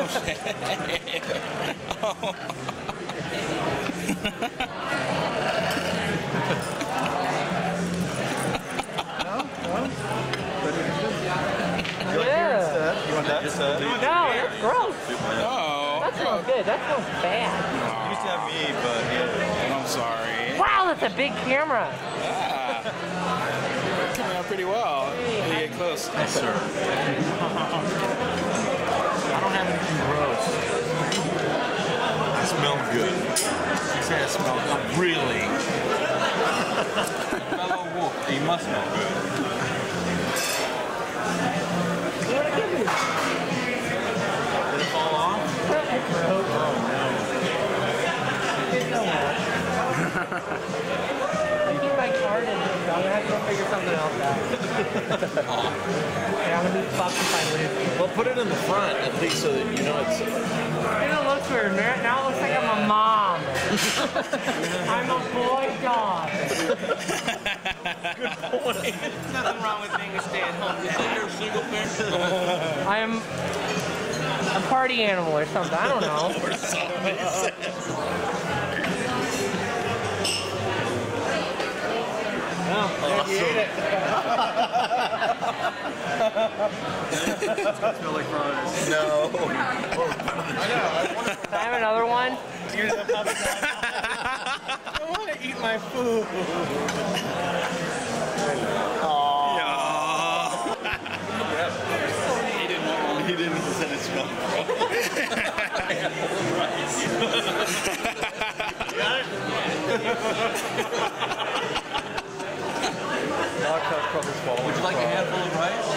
shit. Oh. Yeah. You want that instead? No, that's gross. Oh. That smells good. That smells bad. You used to have me, but yeah. I'm sorry. Wow, that's a big camera. Yeah. Coming out pretty well. You get close. Yes, sir. I don't have anything gross. I smell good. You say I smell good. Really? Fellow wolf, he must smell good. Did it fall off? Oh, no. I keep my card in here, so I'm gonna have to go figure something else out. Yeah, I'm gonna need to talk to my list. Well, put it in the front at least so that you know it's. It looks weird. Now it looks like I'm a mom. I'm a boy dog. Good point. Nothing wrong with being a stay-at-home dad. You're a single parent. I'm a party animal or something. I don't know. Awesome. It's gonna smell like fries. No. Can I have another one? I want to eat my food. He didn't send it smell. Got it? Would you like a handful of rice?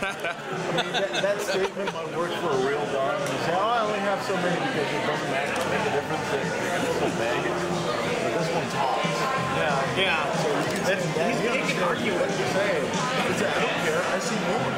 I mean, that statement might work for a real dog. You say, oh, I only have so many because it doesn't make a difference in the bag. But this one talks. Yeah. So you can argue what you're saying. I don't care. I see more.